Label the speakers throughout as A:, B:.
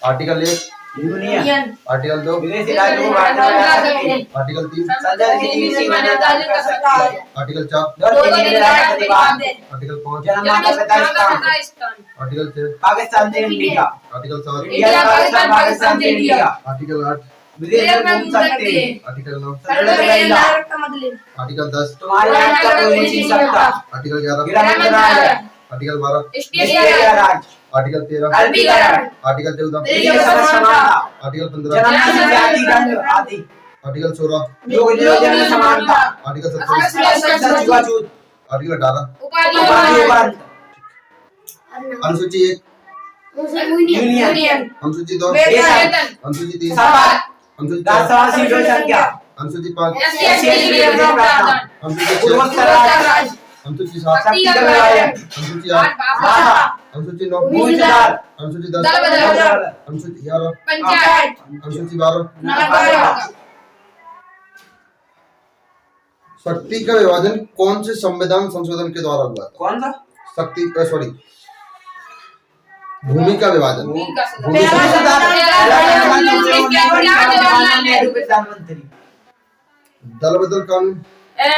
A: Article 1
B: union,
A: article 2
B: विदेशी राज्यों को भारत में ला सकते,
A: आर्टिकल 3
B: संसद किसी मान्यता अर्जित कर सकता है,
A: आर्टिकल 4
B: दो दिन राष्ट्रपति
A: आर्टिकल 5
B: जन्मदाता
C: अफगानिस्तान,
A: आर्टिकल 6
B: पाकिस्तान से India,
A: article 7
B: India Pakistan Pakistan से इंडिया,
A: आर्टिकल 8
B: विदेश में घूम सकते हैं,
A: आर्टिकल 9 आर्टिकल 10
B: तुम्हारे यहाँ का कोई नहीं छीन सकता,
A: आर्टिकल 11
B: गिरफ्तार
A: आर्टिकल 12
B: राष्ट्रीय राज,
A: आर्टिकल 13
B: अल्पीकरण,
A: आर्टिकल 14
B: देश की समानता,
A: आर्टिकल 15
B: जन्म जाति रंग आदि,
A: आर्टिकल 16
B: जन समानता,
A: आर्टिकल 17
B: सचवाचूत,
A: आर्टिकल 18
B: उपाधि,
A: अनुसूची 1
B: यूनियन,
A: अनुसूची 2
B: वेतन,
A: अनुसूची 3
B: सभा,
A: अनुसूची 4
B: राज्यसभा सीटों की संख्या,
A: अनुसूची 5 अनुसूची 6
B: पूर्वोत्तर राज्य,
A: अनुसूची 7
B: शक्ति का विभाजन,
A: अनुसूची 8
B: भाषा,
A: अनुसूची 9
B: भूमि सुधार,
A: अनुसूची 10
B: दल
A: अनुसूची 11
C: पंचायत,
A: अनुसूची 12
B: नगरपालिका,
A: शक्ति का विभाजन कौन से संविधान संशोधन के द्वारा हुआ था?
B: कौन सा?
A: शक्ति सॉरी भूमि का विभाजन भूमि
B: पहला
A: का-
B: जवाहरलाल नेहरू प्रधानमंत्री,
A: दल बदल कानून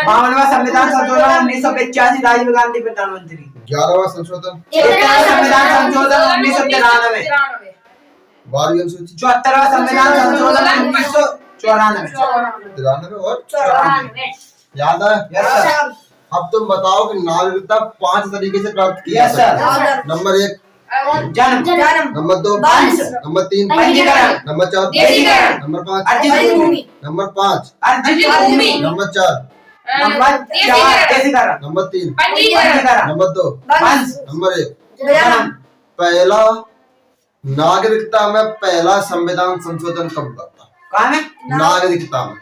B: 52वां संविधान संशोधन 1985 राजीव गांधी प्रधानमंत्री,
A: 11वां संशोधन
B: 13वां संविधान संशोधन 1993,
A: 12वीं अनुसूची
B: 74वां संविधान संशोधन 1994,
A: 93 और याद है?
B: यस सर,
A: अब तुम बताओ कि नागरिकता 5 तरीके से प्राप्त की जा
B: यस सर,
A: सकती है। नंबर 1
B: जन्म,
A: नंबर 2
B: वंश,
A: नंबर 3
B: पंजीकरण,
A: नंबर 4
B: देशीकरण,
A: नंबर 5
B: अर्जित भूमि,
A: नंबर 5
B: अर्जित भूमि,
A: नंबर 4
B: नंबर 4 देशीकरण,
A: नंबर 3
B: पंजीकरण,
A: नंबर 2
B: वंश,
A: नंबर 1
B: जन्म,
A: पहला नागरिकता में पहला संविधान संशोधन कब हुआ था?
B: कहाँ में?
A: नागरिकता में।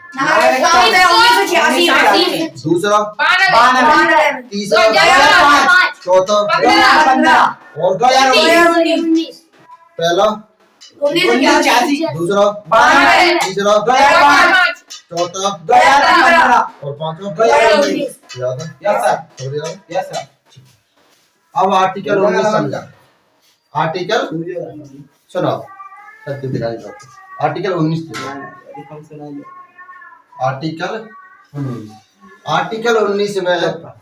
A: दूसरा
B: 92,
A: तीसरा
B: 2005,
A: चौथा
B: 2015,
A: और
B: 2019,
A: पहला
B: 1986,
A: दूसरा
B: 92,
A: तीसरा
B: 2005,
A: चौथा
B: 2015,
A: और पांचवा
B: 2019,
A: याद है?
B: यस सर,
A: सब याद है?
B: यस सर,
A: अब आर्टिकल 19 समझा। आर्टिकल सुनाओ सत्य दिखाई बात। आर्टिकल 19 आर्टिकल 19 आर्टिकल 19 में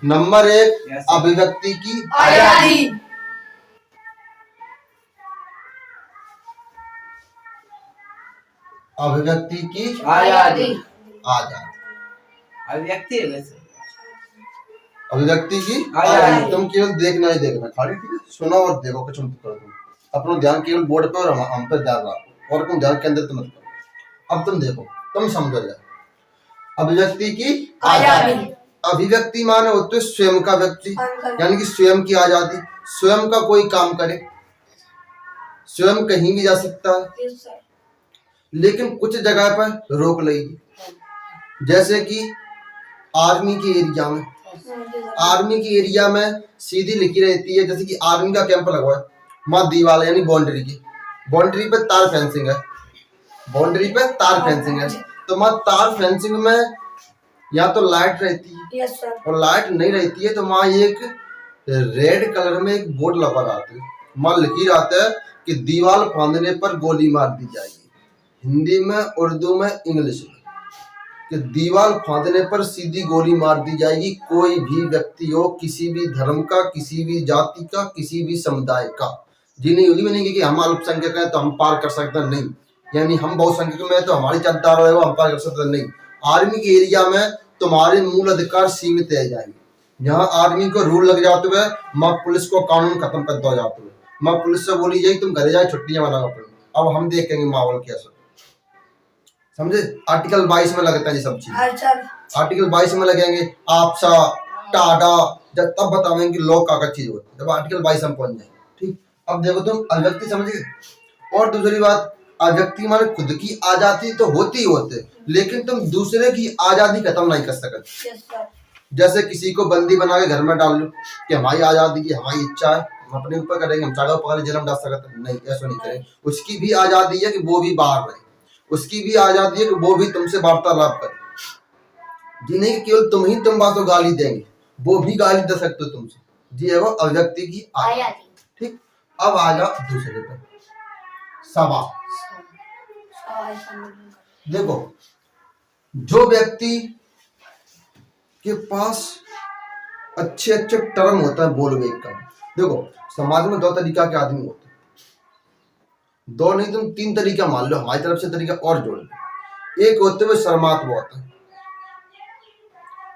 A: नंबर 1 अभिव्यक्ति की
B: आजादी,
A: अभिव्यक्ति की
B: आजादी,
A: आजादी
B: अभिव्यक्ति है वैसे,
A: अभिव्यक्ति की
B: आजादी।
A: तुम केवल देखना ही देखना खाली, ठीक है? सुनो और देखो कुछ मत करो तुम। अपना ध्यान केवल बोर्ड पे और हम पे ध्यान रखो और तुम ध्यान केंद्रित मत करो। अब तुम देखो, तुम समझो जाए। अभिव्यक्ति की आजादी, अभिव्यक्ति माने होते है स्वयं का व्यक्ति, यानी कि स्वयं की आजादी, स्वयं का कोई काम करे, स्वयं कहीं भी जा सकता है, लेकिन कुछ जगह पर रोक लगेगी। जैसे कि आर्मी के एरिया में, आर्मी की एरिया में सीधी लिखी रहती है, जैसे कि आर्मी का कैंप लगा है, वहां दीवार यानी बाउंड्री की, बाउंड्री पे तार फेंसिंग है, बाउंड्री पे तार फेंसिंग है, तो वहां तार फेंसिंग में या तो लाइट रहती है और लाइट नहीं रहती है, तो वहां एक रेड कलर में एक बोर्ड लगा रहता है, वहां लिखी रहता है कि दीवार फांदने पर गोली मार दी जाएगी। हिंदी में, उर्दू में, इंग्लिश में, कि दीवार फांदने पर सीधी गोली मार दी जाएगी। कोई भी व्यक्ति हो, किसी भी धर्म का, किसी भी जाति का, किसी भी समुदाय का, जिन्हें ये भी नहीं कि हम अल्पसंख्यक हैं तो हम पार कर सकते हैं, नहीं, यानी हम बहुसंख्यक में तो हमारी जनता रहेगा हम पार कर सकते हैं, नहीं। आर्मी के एरिया में तुम्हारे मूल अधिकार सीमित रह जाएंगे। यहाँ आर्मी को रूल लग जाते हुए माँ पुलिस को कानून खत्म कर दो जाते हुए, माँ पुलिस से बोली जाए तुम घर जाए छुट्टियां मनाओ अपनी, अब हम देखेंगे माहौल कैसा, समझे? आर्टिकल 22 में लगता है ये सब चीज। आर्टिकल 22 में लगेंगे आपसा टाडा, जब तब बताएंगे कि लोग का चीज होती है, जब आर्टिकल 22 में पहुंच जाएंगे। ठीक, अब देखो तुम अभिव्यक्ति समझ गए। और दूसरी बात, अभिव्यक्ति माने खुद की आजादी तो होती ही होते, लेकिन तुम दूसरे की आजादी खत्म नहीं कर सकते। जैसे किसी को बंदी बना के घर में डाल लो कि हमारी आजादी की हमारी इच्छा है, हम अपने ऊपर करेंगे, हम चाहे पकड़ जेल में डाल सकते, नहीं, ऐसा नहीं करेंगे। उसकी भी आजादी है कि वो भी बाहर रहे, उसकी भी आजादी है कि वो भी तुमसे वार्तालाप करे, जी नहीं कि केवल तुम बातों गाली देंगे, वो भी गाली दे सकते हो तुमसे, जी है वो अभिव्यक्ति की आजादी। ठीक, अब आ जाओ दूसरे पे। सभा।
C: सभा सम्मेलन का।
A: देखो, जो व्यक्ति के पास अच्छे अच्छे टर्म होता है बोलने का, देखो समाज में दो तरीका के आदमी होते हैं, दो नहीं तुम तीन तरीका मान लो, हमारी तरफ से तरीका और जोड़ लो। एक होते हुए शर्मात्मा होता है,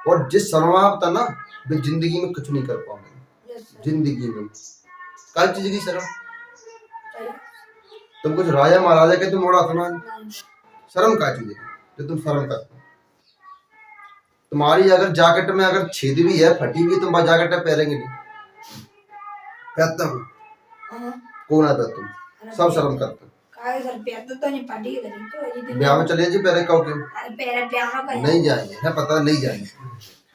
A: और जिस शर्माता ना वे जिंदगी में कुछ नहीं कर पाओगे।
C: Yes sir.
A: जिंदगी में क्या चीज की शर्म?
C: सही।
A: तुम कुछ राजा महाराजा के तुम उड़ा सुना,
C: नहीं।
A: शर्म क्या चीज है जो तुम शर्म करते हो? तुम्हारी अगर जैकेट में अगर छेद भी है, फटी हुई, तुम जैकेट पहनेंगे नहीं? पहनता हूँ
C: हाँ।
A: कौन आता तुम? सब शर्म करते हो।
C: काय सर पैर तो नहीं पार्टी करी तो ये दिन
A: ब्याह में चले जी पहले कहो क्यों
C: पैर ब्याह का
A: नहीं जाएंगे, है पता नहीं जाएंगे,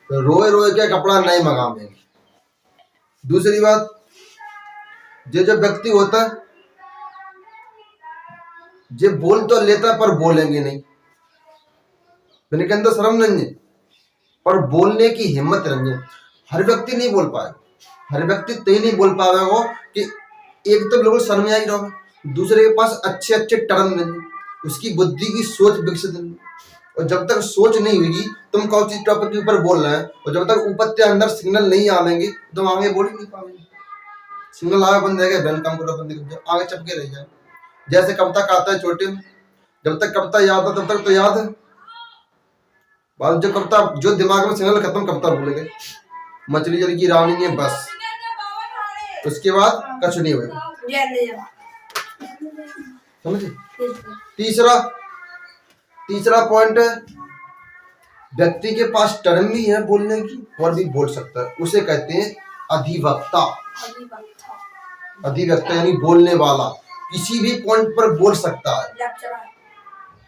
A: तो रोए रोए के कपड़ा नहीं मंगाएंगे। दूसरी बात, जो व्यक्ति होता है जो बोल तो लेता है पर बोलेंगे नहीं, मैंने के अंदर शर्म नहीं है पर बोलने की हिम्मत नहीं है। हर व्यक्ति नहीं बोल पाएगा, हर व्यक्ति तय नहीं बोल पाएगा कि एक तो बिल्कुल शर्म आई रहो, दूसरे के पास अच्छे अच्छे टर्म नहीं, उसकी बुद्धि की सोच विकसित नहीं, और जब तक सोच नहीं होगी तुम कौन सी टॉपिक के ऊपर बोल रहे हैं, और जब तक ऊपर के अंदर सिग्नल नहीं आएंगे तो आगे बोल ही नहीं पाएंगे। सिग्नल आगे बंद रहेगा, बैल काम करो बंद कर जाओ, आगे चपके रह जाए। जैसे कविता कहता है छोटे में, जब तक कविता याद है तब तक तो याद है, बाद जो कविता जो दिमाग में सिग्नल खत्म कविता भूल गए। मछली जल की रानी है बस, उसके बाद कुछ नहीं होगा। समझे? तीसरा पॉइंट है, व्यक्ति के पास टर्म भी है बोलने की और भी बोल सकता है, उसे कहते हैं अधिवक्ता। अधिवक्ता यानी बोलने वाला, किसी भी पॉइंट पर बोल सकता है।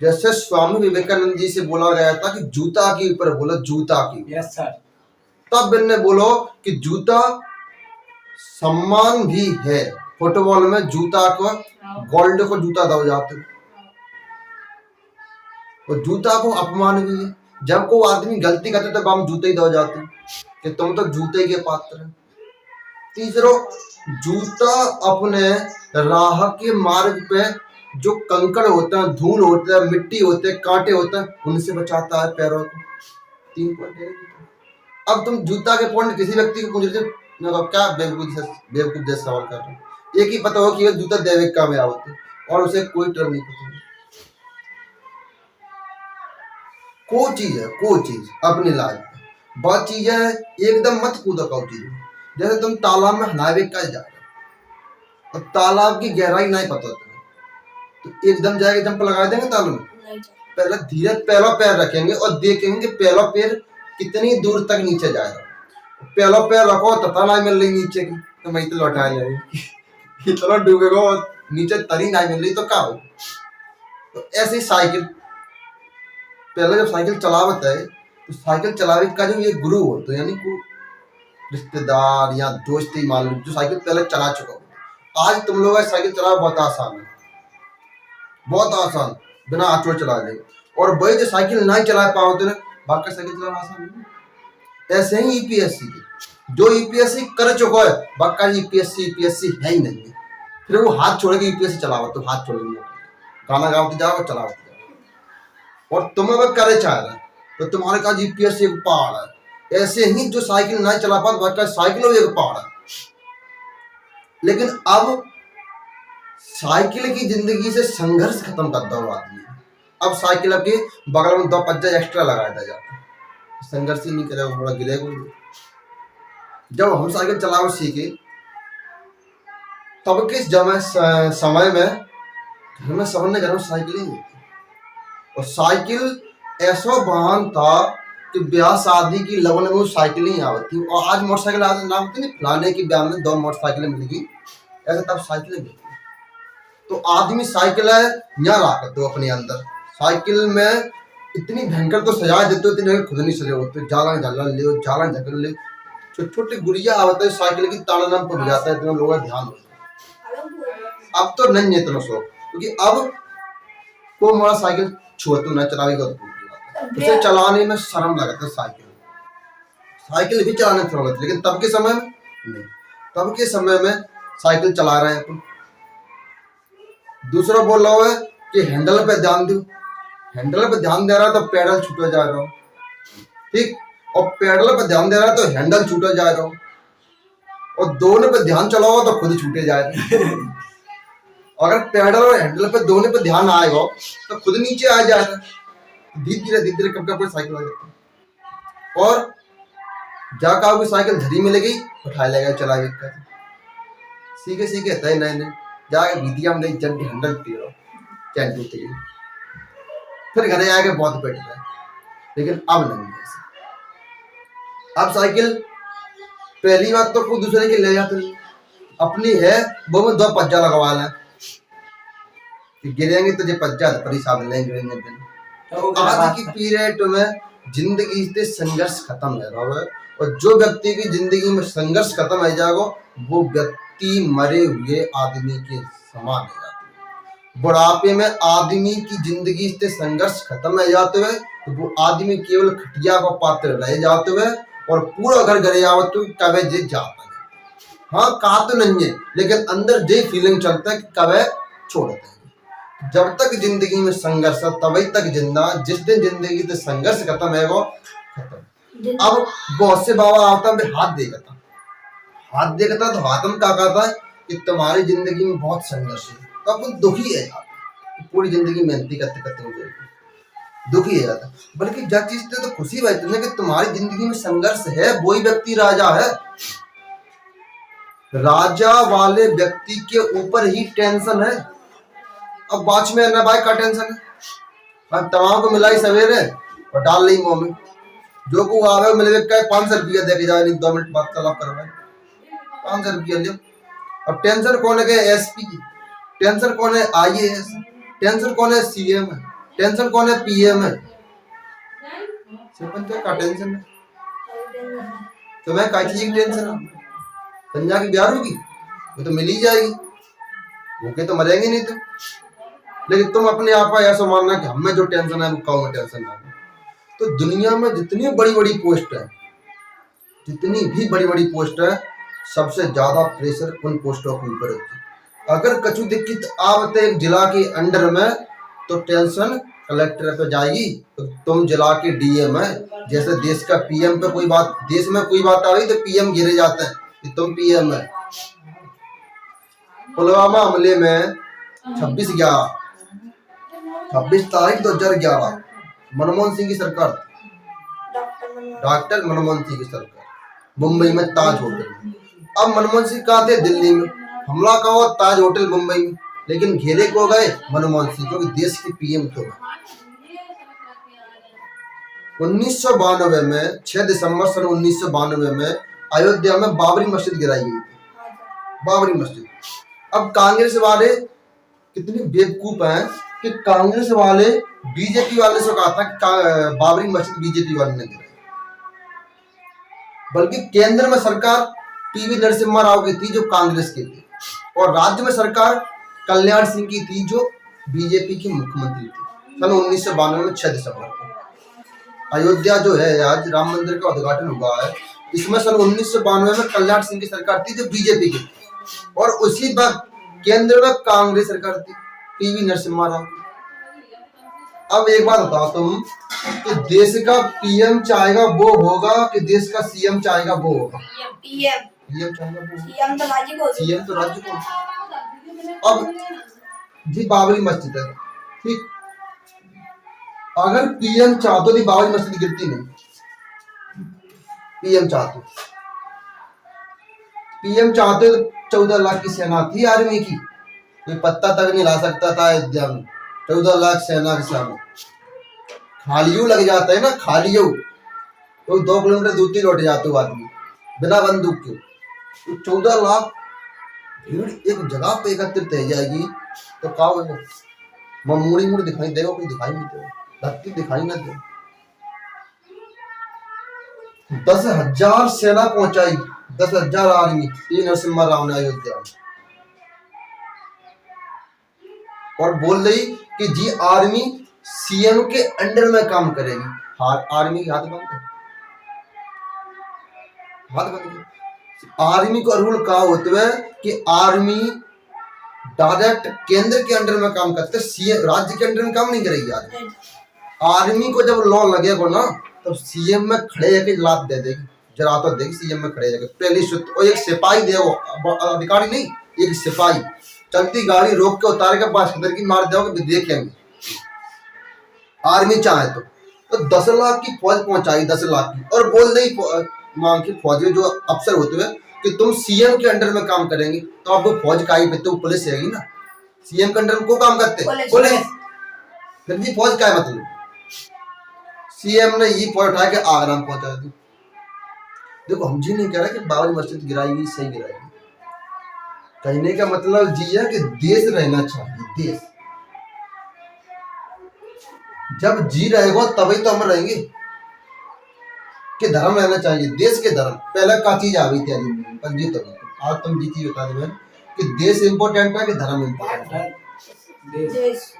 A: जैसे स्वामी विवेकानंद जी से बोला गया था कि जूता के ऊपर बोलो, जूता की।
B: Yes sir.
A: तब इनने बोलो कि जूता सम्मान भी है, फुटबॉल में जूता को गोल्ड को जूता दो जाते, और जूता को अपमान भी है। जब कोई आदमी गलती करते तब हम जूते ही दो जाते कि तुम तो जूते के पात्र हैं। तीसरो, जूता अपने राह के मार्ग पे जो कंकड़ होते हैं, धूल होते हैं, मिट्टी होते हैं, कांटे होते हैं, उनसे बचाता है पैरों को। 3 पॉइंट। अब तुम जूता के पॉइंट किसी व्यक्ति को पूछ रहे हो, क्या बेवकूफ जैसा सवाल कर रहे हो। एक ही पता हो कि ये जूता दैविक का में आवते और उसे कोई टर्म नहीं पता। को चीज अपनी लाइफ बात चीज है, एकदम मत कूदो। को चीज जैसे तुम तालाब में नहावे का जा रहे हो और तालाब की गहराई नहीं पता तुम्हें, तो एकदम जाके जंप लगा देंगे तालाब में? पहले धीरे पहला पैर रखेंगे और देखेंगे कि पहला पैर कितनी दूर तक नीचे जाएगा। पहला पैर रखो तथा नहीं मिल रही नीचे की, तो मैं तो लौटा जाएगी, इतना डूबेगा और नीचे तरी नहीं मिल रही तो क्या हो। तो ऐसे ही साइकिल, पहले जब साइकिल चलावत है तो साइकिल चलावे का जो ये गुरु हो, तो यानी को रिश्तेदार या दोस्त ही मान लो जो साइकिल पहले चला चुका हो। आज तुम लोग साइकिल चलाना बहुत आसान है, बहुत आसान, बिना आचो चला दे। और वही जो साइकिल नहीं चला पाओ तो बाकी साइकिल चलाना आसान नहीं। ऐसे ही ईपीएससी के जो ईपीएससी कर चुका है, बाका ईपीएससी है ही नहीं है, फिर वो हाथ छोड़ के ईपीएससी चलाओ, तो हाथ छोड़ेंगे, गाना गाते जाओ चलाओ। और तुम अगर करे चाह रहे तो तुम्हारे का ईपीएससी एक पहाड़ है। ऐसे ही जो साइकिल नहीं चला पाता बाका साइकिल एक पहाड़ है। लेकिन अब साइकिल की जिंदगी से संघर्ष खत्म कर दो आदमी। अब साइकिल के बगल में 2 पंजा एक्स्ट्रा लगा दिया जाता है, संघर्ष ही नहीं करेगा, थोड़ा गिरेगा। जब हम साइकिल चलाओ सीखे तब के समय में घर में सबने घर में साइकिल ही होती, और साइकिल ऐसा वाहन था कि ब्याह शादी की लगन में साइकिल ही आवती। और आज मोटरसाइकिल नाम होती नहीं, फलाने की ब्याह में 2 मोटरसाइकिलें मिलेगी, ऐसे तब साइकिलें मिलती। तो आदमी साइकिल है यहाँ रख दो अपने अंदर, साइकिल में इतनी भयंकर तो सजा देते हो, इतने खुद नहीं सजे होते, जाला ले जाला झकल ले, छोटे छोटे गुड़िया आते हैं साइकिल की ताला नाम पर जाता है, इतना लोगों का ध्यान होता है। अब तो नहीं है इतना शौक, क्योंकि अब को हमारा साइकिल छुअतु न चलाएगा, उसे चलाने में शर्म लगता है। साइकिल भी चलाने में लगता है, लेकिन तब के समय में नहीं, तब के समय में साइकिल चला रहे हैं दूसरा बोल रहा है कि हैंडल पे ध्यान दो, हैंडल पे ध्यान दे रहा है तो पैडल छूटा जा रहा हो, ठीक, और पैडल पे ध्यान दे रहा है तो हैंडल छूटा जा रहा हो, और दोनों पे ध्यान चलाओ तो खुद छूटे जा रहे। अगर पैडल और हैंडल पे दोनों पे ध्यान आएगा तो खुद नीचे आ जाएगा, धीरे धीरे कब कब साइकिल आ जाती है। और जाकर आपकी साइकिल धरी मिलेगी, उठा लेगा, चलाएगा, सीखे सीखे तय नहीं नहीं जाके बीतिया में जब हैंडल टेढ़ो चैन टूट गई, फिर घर आके बहुत बैठ गए। लेकिन अब नहीं है ऐसा। अब साइकिल पहली बात तो कोई दूसरे की ले जाते नहीं, अपनी है वो में 2 पज्जा लगवा लें कि गिरेंगे तो जो पज्जा परेशान लेंगे
B: तो
A: आज की पीरियड में जिंदगी से संघर्ष खत्म हो रहा है, और जो व्यक्ति की जिंदगी में संघर्ष खत्म हो जाएगा वो व्यक्ति मरे हुए आदमी के समान हो जाता है। बुढ़ापे में आदमी की जिंदगी से संघर्ष खत्म हो जाते हुए तो वो आदमी केवल खटिया का पात्र रह जाते हुए और पूरा घर घरे आवत तो कवे जे जाता है। हाँ कहा तो नहीं है, लेकिन अंदर जे फीलिंग चलता है कि कवे छोड़ते हैं। जब तक जिंदगी में संघर्ष है तभी तक जिंदा, जिस दिन जिंदगी से संघर्ष खत्म है वो खत्म। अब बहुत से बाबा आता है हाथ देखता, हाथ देखता तो हाथ में क्या कहता है कि तुम्हारी जिंदगी में बहुत संघर्ष है, तो अपन दुखी है यार, पूरी जिंदगी मेहनती करते करते हो जाएगी, दुखी है जाता। बल्कि जब चीज तो खुशी बैठती है कि तुम्हारी जिंदगी में संघर्ष है, वही व्यक्ति राजा है। राजा वाले व्यक्ति के ऊपर ही टेंशन है। अब वॉचमैन है भाई का टेंशन है, अब तमाम को मिलाई सवेरे और डाल ली मुंह में, जो को आवे मिले 500 रुपया दे के जाए, नहीं 2 मिनट बात तलब करवाए 500 रुपया लियो। अब टेंशन कौन है, एसपी की टेंशन कौन है, IAS टेंशन कौन है, CM है टेंशन कौन है, PM है, सरपंच का टेंशन है। तो मैं काय चीज की टेंशन है, संजा की ब्याह होगी वो तो मिल ही जाएगी, भूखे तो मरेंगे नहीं तो। लेकिन तुम अपने आप का ऐसा मानना कि हमें जो टेंशन है वो कौन में टेंशन है। तो दुनिया में जितनी बड़ी बड़ी पोस्ट है, जितनी भी बड़ी बड़ी पोस्ट है, सबसे ज्यादा प्रेशर उन पोस्टों के ऊपर होती है। अगर कछु दिक्कत आवते एक जिला के अंडर में तो टेंशन कलेक्टर पे जाएगी, तो तुम जिला के DM है। जैसे देश का PM पे कोई बात, देश में कोई बात आ रही तो PM गिरे जाते हैं कि तुम PM है। पुलवामा हमले में 26 तारीख 2011 मनमोहन सिंह की सरकार, डॉक्टर मनमोहन सिंह की सरकार, मुंबई में ताज होटल में। अब मनमोहन सिंह कहाँ थे, दिल्ली में। हमला का हुआ ताज होटल मुंबई में, लेकिन घेरे को गए मनमोहन सिंह, क्योंकि देश के PM तो 1992 में 6 दिसंबर सन 1992 में अयोध्या में बाबरी मस्जिद गिराई गई थी, बाबरी मस्जिद। अब कांग्रेस वाले कितने बेवकूफ हैं कि कांग्रेस वाले बीजेपी वाले से कहा था कि बाबरी मस्जिद बीजेपी वाले ने गिराई, बल्कि केंद्र में सरकार PV नरसिम्हा राव की थी जो कांग्रेस की थी, और राज्य में सरकार कल्याण सिंह की थी जो बीजेपी की मुख्यमंत्री थी। सन 1992 में 6 दिसंबर को अयोध्या जो है आज राम मंदिर का उद्घाटन हुआ है, इसमें सन 1992 में कल्याण सिंह की सरकार थी जो बीजेपी की थी, और उसी वक्त केंद्र में कांग्रेस सरकार थी PV नरसिम्हा राव। अब एक बात बताओ तुम कि देश का PM चाहेगा वो होगा कि देश का CM चाहेगा वो होगा, PM चाहेगा वो, CM तो राज्य को। अब जी बाबरी मस्जिद है, ठीक, अगर PM चाहते तो बाबरी मस्जिद गिरती नहीं, PM चाहते तो 14 लाख की सेना थी आर्मी की, कोई पत्ता तक नहीं ला सकता था अयोध्या में। 14 लाख सेना के सामने खालियों लग जाता है ना, खालियों तो 2 किलोमीटर दूर ही लौट जाते हो आदमी बिना बंदूक के। तो 14 लाख भीड़ एक जगह पे एकत्रित हो जाएगी तो क्या होगा, मामूली मुड़ दिखाई देगा, कोई दिखाई नहीं देगा, धरती दिखाई ना दे। 10,000 सेना पहुंचाई, 10,000 आर्मी PV नरसिम्हा राव ने अयोध्या में, और बोल रही कि जी आर्मी CM के अंडर में काम करेगी। आर्मी के हाथ बंद है, हाथ बंद है। आर्मी का रूल कहा होता है कि आर्मी डायरेक्ट केंद्र के अंडर में काम करते, सीएम राज्य के अंडर में काम नहीं करेगी आर्मी। आर्मी को जब लॉ लगेगा ना तब सीएम में खड़े होकर लात दे देगी, जरा तो देगी सीएम में खड़े होकर पहली सुत। और एक सिपाही दे, वो अधिकारी नहीं, एक सिपाही चलती गाड़ी रोक के उतार के पास किधर की मार दोगे देखेंगे। आर्मी चाहे तो 10 लाख की फौज पहुंचाई, 10 लाख की, और बोल नहीं मांग की फौज जो अफसर होते हुए कि तुम सीएम के अंडर में काम करेंगे, तो आप वो फौज का ही पे तो पुलिस रहेगी ना। सीएम के अंडर में को काम करते पुलिस, फिर भी फौज का है मतलब। सीएम ने ये फौज उठा के आगरा में पहुंचा दी। देखो हम जी नहीं कह रहे कि बाबरी मस्जिद गिराई सही गिराई, कहने का मतलब जी है कि देश रहना चाहिए। देश जब जी रहेगा तभी तो हम रहेंगे, कि धर्म रहना चाहिए, देश के धर्म। पहले का चीज आ गई थी पर जी, तभी आज तुम जीती बता दे कि देश इम्पोर्टेंट है कि धर्म इम्पोर्टेंट है।
C: देश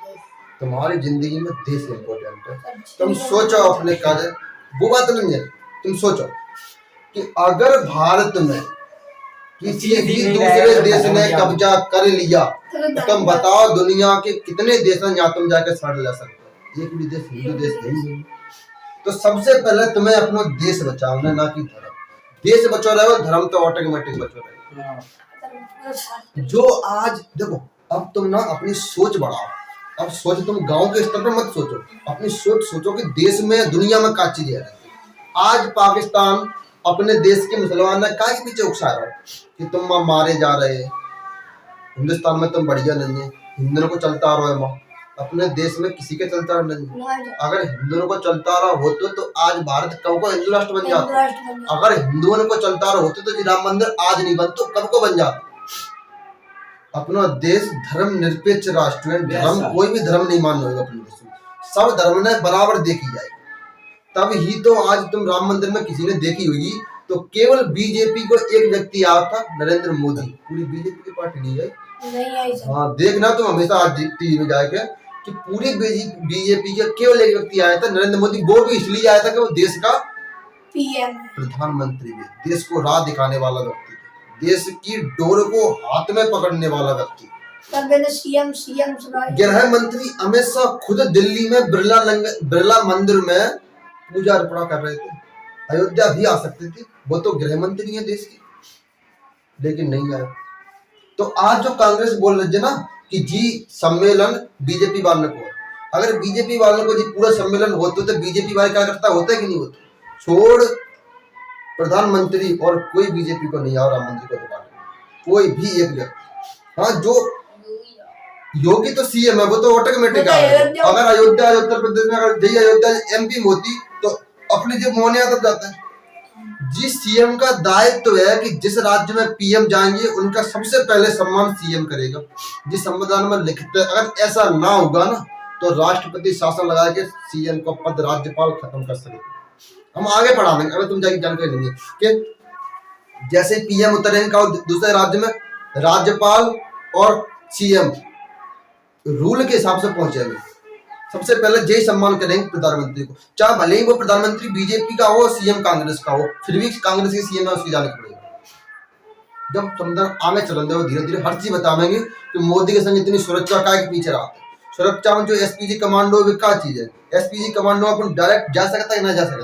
A: तुम्हारी जिंदगी में देश इम्पोर्टेंट है। तुम सोचो अपने कार्य, वो बात नहीं है। तुम सोचो कि अगर भारत में किसी भी दूसरे देश ने कब्जा कर लिया तो तुम बताओ दुनिया के कितने देश हैं जहाँ तुम जाकर सड़ ले सकते हो। एक भी देश हिंदू देश नहीं। तो सबसे पहले तुम्हें अपना देश बचाओ ना कि धर्म। देश बचो रहे हो, धर्म तो ऑटोमेटिक बचो रहे। जो आज देखो, अब तुम ना अपनी सोच बढ़ाओ। अब सोच तुम गांव के स्तर पर मत सोचो, अपनी सोच सोचो कि देश में दुनिया में क्या चीजें है। आज पाकिस्तान अपने देश के मुसलमान काय के पीछे उकसा रहा कि तुम मारे जा रहे, हिंदुस्तान में तुम बढ़िया नहीं है, हिंदुओं को चलता रहो है। अपने देश में किसी के चलता रहा नहीं। अगर हिंदुओं को चलता रहा होते तो आज भारत कब को हिंदू राष्ट्र बन जाता। अगर हिंदुओं को चलता रहा होते तो राम मंदिर आज नहीं बनता, कब को बन जाता। अपना देश धर्म निरपेक्ष राष्ट्र है। धर्म कोई भी धर्म नहीं मानना होगा अपने देश में, सब धर्म ने बराबर देखी जाएगी। तब ही तो आज तुम राम मंदिर में किसी ने देखी होगी तो केवल बीजेपी को एक व्यक्ति आया था, नरेंद्र मोदी। पूरी बीजेपी की पार्टी नहीं आई। हाँ देखना तुम हमेशा आज टीवी में जाके कि पूरी बीजेपी के केवल एक व्यक्ति आया था, नरेंद्र मोदी। वो भी इसलिए आया था कि वो देश का
C: पीएम
A: प्रधानमंत्री भी, देश को राह दिखाने वाला व्यक्ति, देश की डोर को हाथ में पकड़ने वाला व्यक्ति।
C: सीएम
A: गृह मंत्री अमित शाह खुद दिल्ली में बिरला मंदिर में पूजा अर्पणा कर रहे थे। अयोध्या भी आ सकते थे, वो तो गृह मंत्री है देश की, लेकिन नहीं आए। तो आज जो कांग्रेस बोल रही है ना कि जी सम्मेलन बीजेपी वालों को, अगर बीजेपी वालों को जी पूरा सम्मेलन होते तो बीजेपी वाले क्या करता, होता है कि नहीं होता। छोड़ प्रधानमंत्री और कोई बीजेपी को नहीं आ राम मंदिर को दुकान, कोई भी एक व्यक्ति। हाँ जो योगी तो सीएम है, वो तो ऑटोमेटिक आ रहा है। अगर अयोध्या उत्तर प्रदेश में, अगर यही अयोध्या एमपी में होती तो अपनी जब मोहन यादव जाता है। जिस सीएम का दायित्व है कि जिस राज्य में पीएम जाएंगे उनका सबसे पहले सम्मान सीएम करेगा, जिस संविधान में लिखते हैं। अगर ऐसा ना होगा ना तो राष्ट्रपति शासन लगा के सीएम का पद राज्यपाल खत्म कर सकते। हम आगे पढ़ा देंगे, अगर तुम जाके जानकारी लेंगे कि जैसे पीएम उतरेंगे दूसरे राज्य में, राज्यपाल और सीएम रूल के हिसाब से पहुंचेंगे। सबसे पहले जय सम्मान करेंगे प्रधानमंत्री को, चाहे भले ही वो प्रधानमंत्री बीजेपी का हो, सीएम कांग्रेस का हो, फिर भी कांग्रेस के सीएम है उसकी जाने पड़ेगा। जब संविधान आगे चल रहे हो धीरे धीरे हर चीज बताएंगे कि मोदी के संग इतनी सुरक्षा का के पीछे रहा। सुरक्षा में जो एसपीजी कमांडो क्या चीज है, एसपीजी कमांडो अपन डायरेक्ट जा सकता है ना जा सकता है,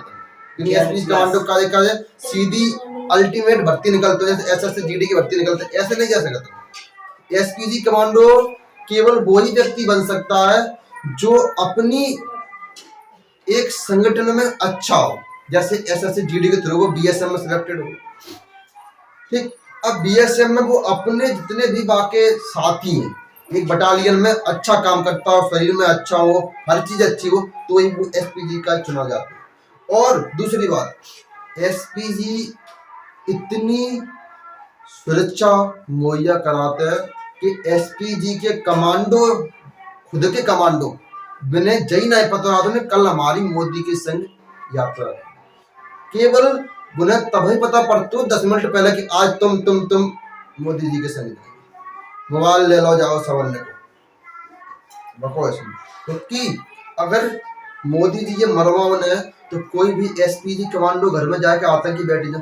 A: क्योंकि एसपीजी कमांडो का सीधी अल्टीमेट भर्ती निकलते है, जैसे एसएसजी की भर्ती निकलते है, ऐसे नहीं जा सकता। एसपीजी कमांडो केवल वही व्यक्ति बन सकता है जो अपनी एक संगठन में अच्छा हो, जैसे एसएसजी के थ्रू वो बीएसएफ में सिलेक्टेड हो। ठीक, अब बीएसएफ में वो अपने जितने भी बाकी साथी हैं, एक बटालियन में अच्छा काम करता हो, शरीर में अच्छा हो, हर चीज अच्छी हो, तो ही वो एसपीजी का चुना जाता है। और दूसरी बात, एसपीजी इतनी सुरक्षा मुहैया कराते हैं कि एसपीजी के कमांडो, खुद के कमांडो बिना जय नहीं पता रहा कल हमारी मोदी के संग यात्रा, केवल उन्हें तभी पता पड़ता 10 मिनट पहले कि आज तुम मोदी जी के संग मोबाइल ले लो, जाओ सवरने को रखो इसमें। क्योंकि अगर मोदी जी ये मरवावन है तो कोई भी एसपीजी कमांडो घर में जाके आतंकी बैठ जाए,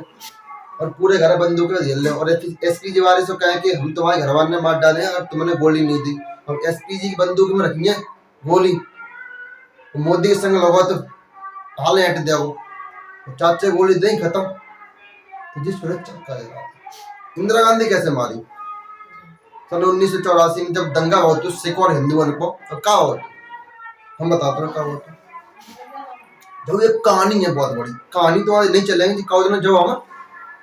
A: और पूरे घर बंदूक में झेल रहे हो, और एसपी जी वाले से कहे कि हम तुम्हारे घर वाले ने मार डाले हैं अगर तुमने गोली नहीं दी। अब एसपी जी की बंदूक में रखी है गोली, तो मोदी के संग लगा तो हाल हट दो, चाचे गोली दें खत्म। तो जी सुरक्षा करेगा। इंदिरा गांधी कैसे मारी? सन 1984 में जब दंगा हुआ तो सिख और हिंदुओं को, तो क्या हुआ? हम बताते हैं क्या हुआ। जो एक कहानी है बहुत बड़ी कहानी, तो आज नहीं चलेंगे जो हम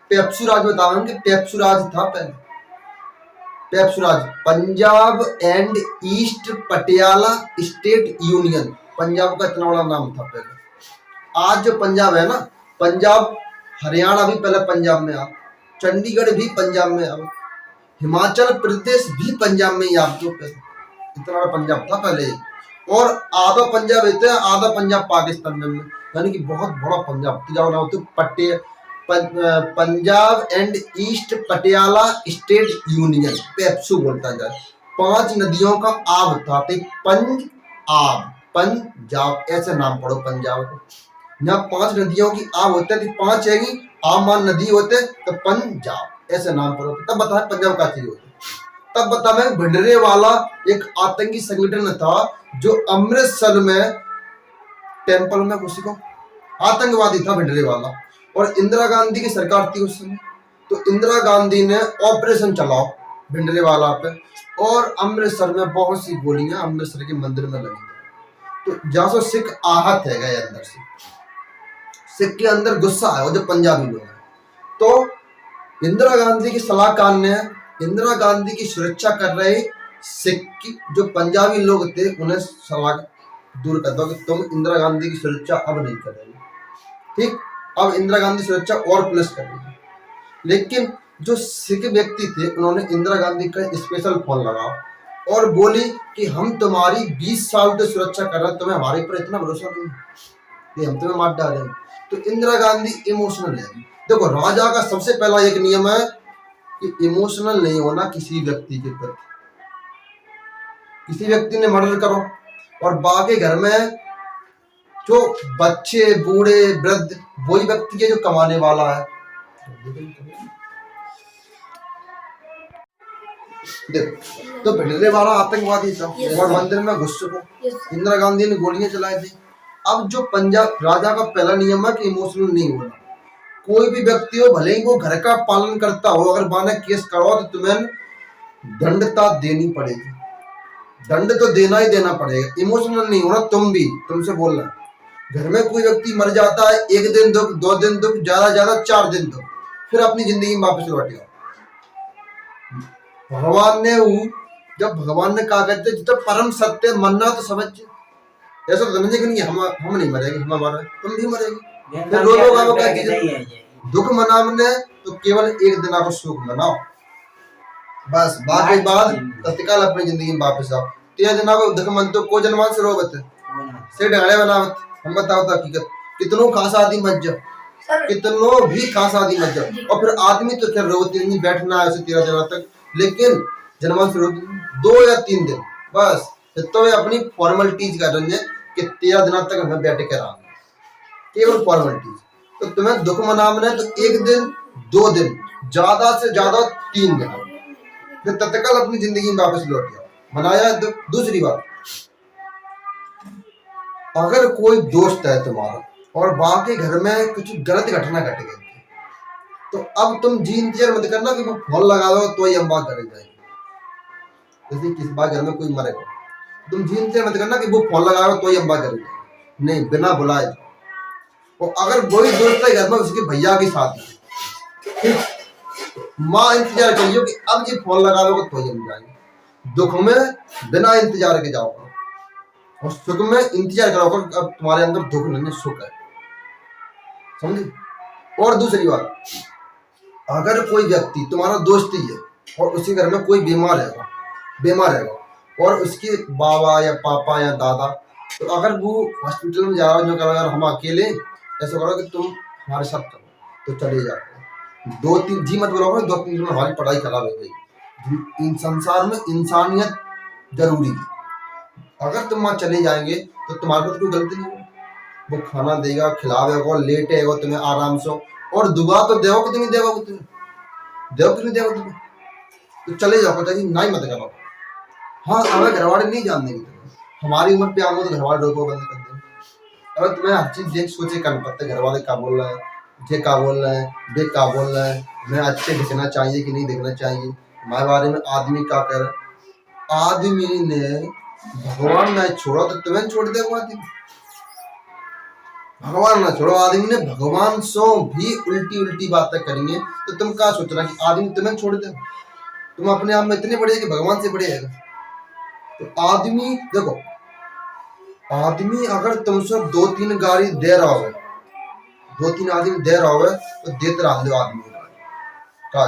A: पेप्सू राज बताएंगे। पेप्सू राज था पहले, पेप्सू राज Punjab and east Patiala state union, Punjab का इतना बड़ा नाम था पहले। आज जो पंजाब है ना, पंजाब हरियाणा भी पहले पंजाब में आ, चंडीगढ़ भी पंजाब में आ, हिमाचल प्रदेश भी पंजाब में ही आप जो पहले इतना बड़ा पंजाब था पहले। और आधा पंजाब इतना, आधा पंजाब पाकिस्तान में, यानी कि बहुत बड़ा पंजाब। तो जाओ तो Punjab and east Patiala state union, PEPSU बोलता जाए। 5 नदियों का आब था, पंज आब, पंजाब ऐसे नाम पढ़ो पंजाब को। यहाँ 5 नदियों की आब होते थी, 5 है आमान नदी होते तो पंजाब ऐसे नाम पढ़ो। तब बता पंजाब का चीज होता। तब बता मैं भिंडरे वाला एक आतंकी संगठन था जो अमृतसर में टेंपल में किसी को आतंकवादी था भिंडरे वाला। और इंदिरा गांधी की सरकार थी उस समय, तो इंदिरा गांधी ने ऑपरेशन चलाओ भिंडरे वाला पे, और अमृतसर में बहुत सी गोलियां अमृतसर के मंदिर में लगी। तो जैसे सिख आहत है गए अंदर से, सिख के अंदर गुस्सा है, वो जो पंजाबी लोग हैं। तो इंदिरा गांधी की सलाहकार ने इंदिरा गांधी की सुरक्षा कर रहे सिख की जो पंजाबी लोग थे उन्हें सलाह दूर कर दो कि तुम इंदिरा गांधी की सुरक्षा अब नहीं करेंगे, ठीक। अब इंदिरा गांधी सुरक्षा और प्लस करेगी। लेकिन जो सिख व्यक्ति थे उन्होंने इंदिरा गांधी का स्पेशल फोन लगाया और बोली कि हम तुम्हारी 20 साल से सुरक्षा कर रहे हैं, तुम्हें हमारे ऊपर इतना भरोसा नहीं कि हम तुम्हें मार डालेंगे। तो इंदिरा गांधी इमोशनल है। देखो राजा का सबसे पहला एक नियम है कि इमोशनल नहीं होना किसी व्यक्ति के प्रति। किसी व्यक्ति ने मर्डर करो और बाकी घर में जो बच्चे बूढ़े वृद्ध वही व्यक्ति है जो कमाने वाला है। देखो तो भिंडरे वाला आतंकवादी था और मंदिर में घुस चुका, इंदिरा गांधी ने गोलियां चलाई थी। अब जो पंजाब राजा का पहला नियम है कि इमोशनल नहीं होना। कोई भी व्यक्ति हो भले ही वो घर का पालन करता हो, अगर बाने केस कराओ तो तुम्हें दंडता देनी पड़ेगी, दंड तो देना ही देना पड़ेगा। इमोशनल नहीं होना। तुम भी, तुमसे बोलना, घर में कोई व्यक्ति मर जाता है, 1 दिन दुख, 2 दिन दुख, ज्यादा 4 दिन दुख, फिर अपनी जिंदगी में वापस लौट आओ। भगवान ने जब भगवान ने कहा करते जब परम सत्य मरना तो समझ, ऐसा तो समझे कि नहीं हम नहीं मरेंगे, हम मर तुम भी मरेंगे। फिर रो दुख मनाने तो केवल 1 दिन आपको सुख मनाओ बस, बाकी बाद तत्काल अपनी जिंदगी में वापस आओ। 3 दिन को दुख मन तो को जनमान से रोबत से ढाड़े बनावत। हम बताओ तो हकीकत कितनों खास आदमी मत जाओ, कितनों भी खास आदमी मत जाओ। और फिर आदमी तो क्या रोते नहीं बैठना है ऐसे 13 दिनों तक, लेकिन जनमान से 2 या 3 दिन बस। तो वे अपनी फॉर्मेलिटीज कर रहे हैं कि 13 दिनों तक हमें बैठ के रहा, केवल फॉर्मेलिटीज। तो तुम्हें दुख मनाना है तो 1 दिन 2 दिन, ज्यादा से ज्यादा 3 दिन, फिर तत्काल अपनी जिंदगी में वापस लौट जाओ, मनाया। दूसरी बात, अगर कोई दोस्त है तुम्हारा और बाकी घर में कुछ गलत घटना घट गई तो अब तुम जी इंतजार मत करना कि वो फोन लगा दो तो ही हम बात करें जाएंगे। जैसे किसी बात घर में कोई मरेगा, तुम जी इंतजार मत करना कि वो फोन लगा दो तो ही हम बात करें जाएंगे, नहीं, बिना बुलाए। और अगर वही दोस्त है घर में उसके भैया के साथ है, माँ इंतजार करियो कि अब जी फोन लगा दोगे तो ही हम जाएंगे। दुख में बिना इंतजार के जाओ और सुख में इंतजार करो। अब तुम्हारे अंदर दुख नहीं सुख है, समझे। और दूसरी बात, अगर कोई व्यक्ति तुम्हारा दोस्त ही है और उसके घर में कोई बीमार है और उसके बाबा या पापा या दादा, तो अगर वो हॉस्पिटल में जा रहा जो करो यार हम अकेले, ऐसा करो कि तुम हमारे साथ चलो, तो चले जाओ। 2-3 जी मत बोलो, 2-3 दिन में हमारी पढ़ाई खराब हो गई। इन संसार में इंसानियत जरूरी है। अगर तुम वहाँ चले जाएंगे तो तुम्हारे पास कोई गलती नहीं होगी, वो खाना देगा, खिलावेगा, लेटेगा तुम्हें आराम से, और दुआ तो देवो कि नहीं देवो तुम्हें, देवो कि नहीं देवो तुम्हें, तो चले जाओ, पता नहीं ना ही मत करो। हाँ हमें घरवाले नहीं जान देंगे तुम्हें, हमारी उम्र पे आओगे तो घरवाले रोको बंद कर देंगे। अगर तुम्हें हर चीज देख सोचे करना पड़ता है, घरवाले क्या बोल रहे हैं, ये क्या बोल रहे हैं, वे क्या बोल रहे हैं, मैं अच्छे दिखना चाहिए कि नहीं दिखना चाहिए, हमारे बारे में आदमी क्या करे। आदमी ने भगवान ना छोड़ा तो तुम्हें छोड़ दे वो आदमी, भगवान ना छोड़ो आदमी ने भगवान सो भी उल्टी उल्टी बातें करेंगे, तो तुम क्या सोच रहा कि आदमी तुम्हें छोड़ दे, तुम अपने आप में इतने बड़े कि भगवान से बड़े है। तो आदमी देखो, आदमी अगर तुमसे 2-3 गाड़ी दे रहा हो, 2-3 आदमी दे रहा हो तो देते रह दो आदमी का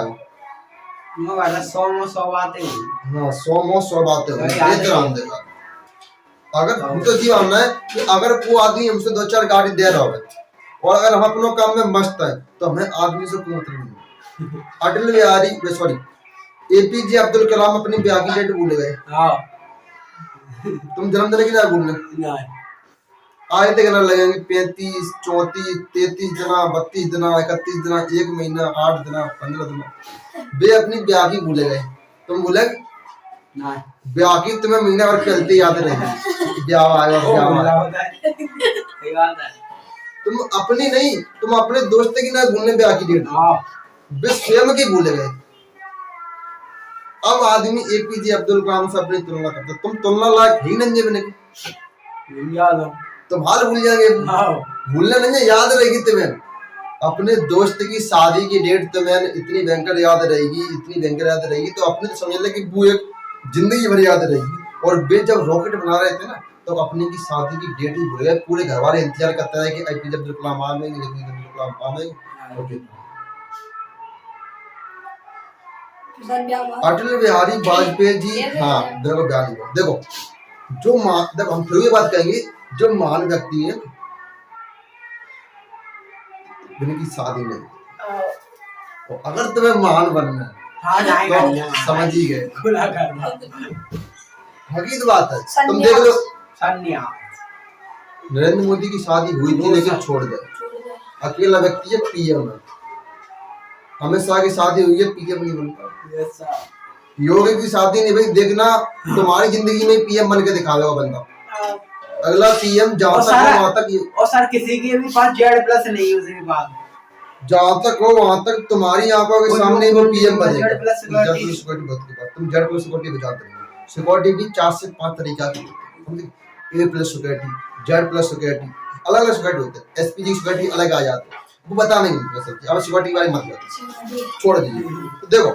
B: वो वाला 100 बातें हुई।
A: हाँ 100 बातें हो देते रह देगा। अगर तो जी मानना है कि अगर वो आदमी हमसे 2-4 गाड़ी दे रहा हो और अगर हम अपनों काम में मस्त है तो हमें आदमी से कोई मतलब नहीं। अटल बिहारी सॉरी APJ अब्दुल कलाम अपनी ब्याह की डेट भूल गए। तुम जन्मदिन की ना भूलना, आए थे कहना लगेंगे 35, 34, 33 दिना, 32 दिना, 31 दिना, 1 महीना, 8 दिना, 15 दिना, वे अपनी ब्याह की भूले गए। तुम भूले ब्याह की, तुम्हें महीना भर चलते याद रहेगी ब्याह आएगा ब्याह आएगा। तुम अपनी नहीं, तुम अपने दोस्त की ना भूलने ब्याह की डेट, वे स्वयं की भूले गए। अब आदमी APJ अब्दुल कलाम से अपनी तुलना करता, तुम तुलना लायक ही नहीं बने, तुम हाल भूल जाएंगे। भूलना नहीं है, याद रहेगी तुम्हें। अपने दोस्त की शादी की डेट तुम्हें इतनी भयंकर याद रहेगी, इतनी भयंकर याद रहेगी, तो अपने तो समझ ले कि वो एक जिंदगी भर याद रहेगी। और वे जब रॉकेट बना रहे थे ना, तो अपने की शादी की डेट ही भूल गए। पूरे घर वाले इंतजार करते हैं कि APJ अब्दुल कलाम आएंगे, APJ अब्दुल कलाम आएंगे। अटल बिहारी वाजपेयी जी, हाँ देखो बयान हुआ। देखो जो देखो हम फिर ये बात कहेंगे, जो महान व्यक्ति है जिनकी शादी नहीं, तो अगर तुम्हें महान बनना है तो समझ ही गए, हकीकत बात है। तुम देख लो नरेंद्र मोदी की शादी हुई थी लेकिन छोड़ गए, अकेला व्यक्ति है PM है। अमित शाह की शादी हुई है, PM नहीं बन पाया। योगी की शादी नहीं भाई, देखना तुम्हारी जिंदगी में PM बन के दिखाएगा बंदा, अगला PM जहाँ तक हो वहाँ तक। और
B: सर किसी के भी पास Z+ नहीं है, उसके बाद
A: जहाँ तक हो वहाँ तक तुम्हारी आंखों के सामने वो PM बनेगा।
B: सिक्योरिटी
A: तुम Z+ सिक्योरिटी बचाते हो, सिक्योरिटी भी 4 से 5 तरीका की होती है। A+ सिक्योरिटी, Z+ सिक्योरिटी, अलग अलग सिक्योरिटी होते हैं। SPG सिक्योरिटी अलग आ जाते हैं, वो बता नहीं सकते। अब सिक्योरिटी के बारे में मत छोड़ दीजिए। तो देखो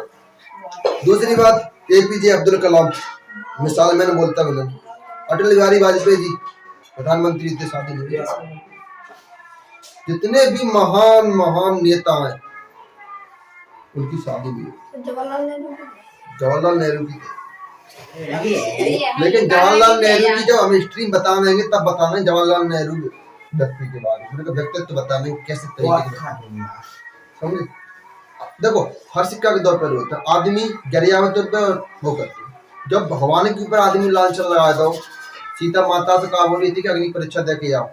A: दूसरी बात, APJ अब्दुल कलाम मिसाल मैंने बोलता हूँ, अटल बिहारी वाजपेयी जी प्रधानमंत्री थे, शादी नहीं। जितने भी महान महान नेता हैं उनकी शादी भी है। जवाहरलाल नेहरू की, लेकिन जवाहरलाल नेहरू की जब हम हिस्ट्री बताएंगे तब बताएंगे जवाहरलाल नेहरू व्यक्ति के बारे में, उनका व्यक्तित्व बताएंगे कैसे तरीके से, समझे। देखो हर सिक्का के दौर पर होता है, आदमी गरिया में तौर पर वो करते हैं। जब भगवान के ऊपर आदमी लांछन लगाया था, सीता माता से कहा बोली थी कि अग्नि परीक्षा दे के आओ,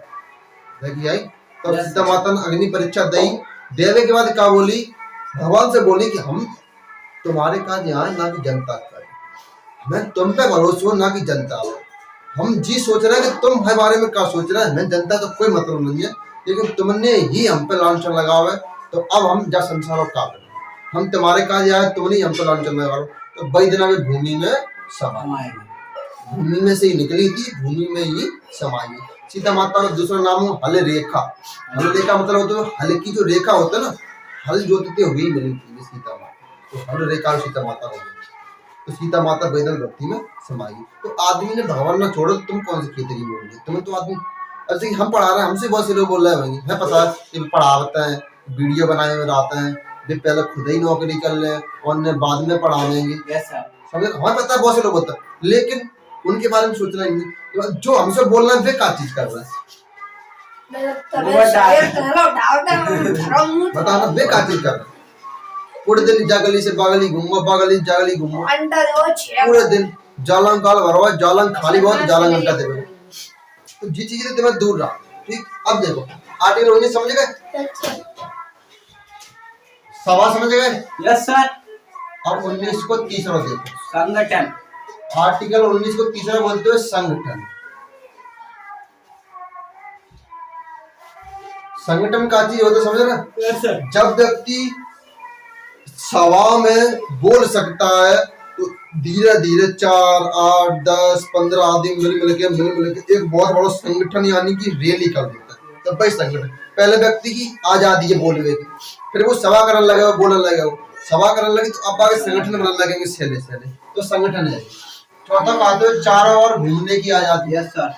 A: देखिए आई तब तो सीता माता ने अग्नि परीक्षा दी। देने के बाद क्या बोली, भगवान से बोली कि हम तुम्हारे काज यहाँ ना कि जनता का, मैं तुम पे भरोसा ना कि जनता। हम जी सोच रहे हैं कि तुम हमारे बारे में क्या सोच रहे हैं, हमें जनता का कोई मतलब नहीं है, लेकिन तुमने ही हम पे लांछन लगा हुआ है, तो अब हम जा संसार का करें, हम तुम्हारे काज आए, तुमने हम पे लांछन लगा। तो बैद्यनाथ में भूमि में समाई, भूमि में से ही निकली थी, भूमि में ही समाई। सीता माता का दूसरा नाम हो हल रेखा। हल रेखा मतलब होता है हल की जो रेखा होता है ना, हल जोतते हुए मिली थी सीता माता, तो हल रेखा सीता माता हो गई। तो सीता माता बैदल भक्ति में समाई। तो आदमी ने भगवान ना छोड़ो, तुम कौन सी खेती की बोलोगे, तुम्हें तो आदमी ऐसे हम पढ़ा रहे हैं, हमसे बहुत से लोग बोल रहे हैं भाई हमें पता है कि पढ़ाते हैं, वीडियो बनाए हुए आते हैं, वे पहले खुद ही नौकरी कर ले और बाद में पढ़ा लेंगे, समझे। हमें पता है बहुत से लोग होता है, लेकिन उनके बारे में सोचना ही नहीं। जो हमसे बोल रहे हैं वे क्या चीज कर रहे हैं, बताना वे क्या चीज कर रहे हैं। पूरे दिन जागली से बागली घूमो, बागली जागली घूमो, पूरे दिन जालंग काल भरवा, जालंग खाली बहुत, जालंग अंडा देवे। तो जी चीज तुम्हें दूर रहा, ठीक। अब देखो आर्टिकल 19 समझ गए। सवा समझ गए।
B: Yes sir.
A: अब 19 को तीसरा देखो,
B: संगठन।
A: आर्टिकल 19 को तीसरा बोलते हुए संगठन। संगठन का चीज होता है, समझे ना?
B: Yes sir.
A: जब व्यक्ति सभा में बोल सकता है तो धीरे धीरे 4, 8, 10, 15 आदमी मिल के एक बहुत बड़ा संगठन यानी कि रैली कर देता है। तब भाई संगठन, पहले व्यक्ति की आजादी है बोलने की, फिर वो सभा करने लगे, बोलने लगे, सभा करने लगे तो अब आगे संगठन बनने लगेंगे सहले सहले, तो संगठन है। चौथा कहते हैं चारों ओर घूमने की आजादी।
B: Yes sir.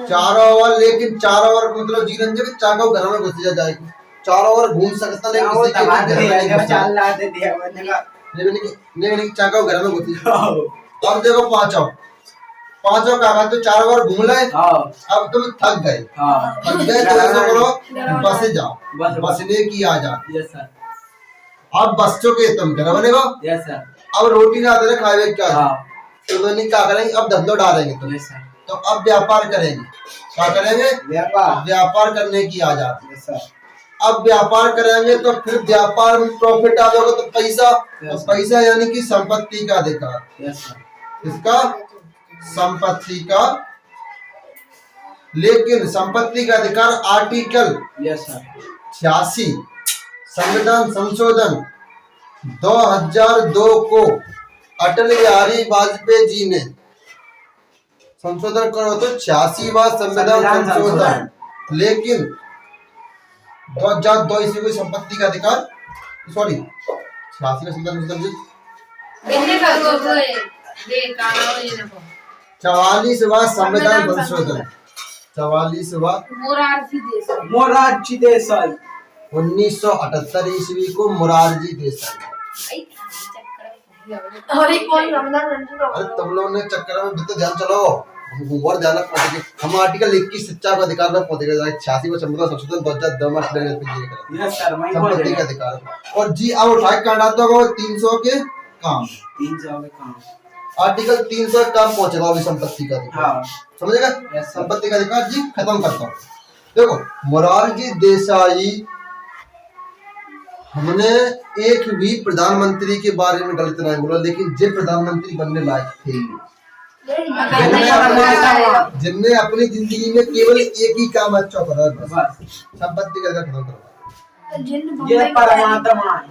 A: चारों ओर, लेकिन चारों ओर मतलब जीवन जब चारों घर में घुस जाएगी, चारों ओर घूम सकता लेकिन
B: वो
A: किसी के
B: दबा
A: भी घर
B: दे
A: में नहीं
B: यार,
A: घुस
B: चल रहा है दिया बने का।
A: नहीं चारों घर में घुस जाए।
B: हां
A: अब देखो पांचों का तो चारों ओर घूम ले। अब तुम थक गए, थक गए तो ऐसा करो बसे जाओ, बसने की आजादी।
B: Yes sir.
A: अब बच्चों के तुम घर बनेगा।
B: Yes sir.
A: अब रोटी ना दे खाए क्या,
B: हां
A: तो नहीं क्या करेंगे, अब धंधो डालेंगे तुम।
B: Yes sir.
A: तो अब व्यापार करेंगे, क्या करेंगे, व्यापार करने की आजादी।
B: Yes sir.
A: अब व्यापार करेंगे तो फिर व्यापार में प्रॉफिट आ जाएगा तो पैसा, तो पैसा यानी कि संपत्ति का अधिकार।
B: Yes sir.
A: इसका संपत्ति का, लेकिन संपत्ति का अधिकार आर्टिकल
B: यस सर।
A: 86 संविधान संशोधन 2002 को अटल बिहारी वाजपेयी जी ने संशोधन करो तो 86वां संविधान संशोधन, लेकिन 2002 ईस्वी को संपत्ति का अधिकार, सॉरी 86वां संविधान संशोधन 44वां संविधान संशोधन, 44वां
B: मोरारजी देसाई
A: 1978 ईस्वी को मोरारजी देसाई।
C: अरे कौन रमजान रंजू का
A: अरे तुम लोगों ने चक्कर में भी तो ध्यान चलाओ, और ध्यान पहुंचे। हम आर्टिकल 21 शिक्षा का अधिकार में पहुंचे गए, 86 को संविधान संशोधन 2002 में
B: यस सर। मैं बोल
A: संपत्ति
B: रहा
A: का अधिकार। और जी अब उठाए काटा तो 300 के काम,
B: 300 में काम।
A: आर्टिकल 300 काम पहुंचेगा अभी संपत्ति का अधिकार।
B: हाँ।
A: समझेगा?
B: Yes, sir.
A: संपत्ति का अधिकार जी खत्म करता हूँ। देखो मोरारजी देसाई, हमने एक भी प्रधानमंत्री के बारे में गलत नहीं बोला, लेकिन जो प्रधानमंत्री बनने लायक थे, जिनने अपनी जिंदगी में केवल एक ही काम अच्छा करा, बस संपत्ति का अधिकार खत्म करवा।
B: ये परमात्मा है।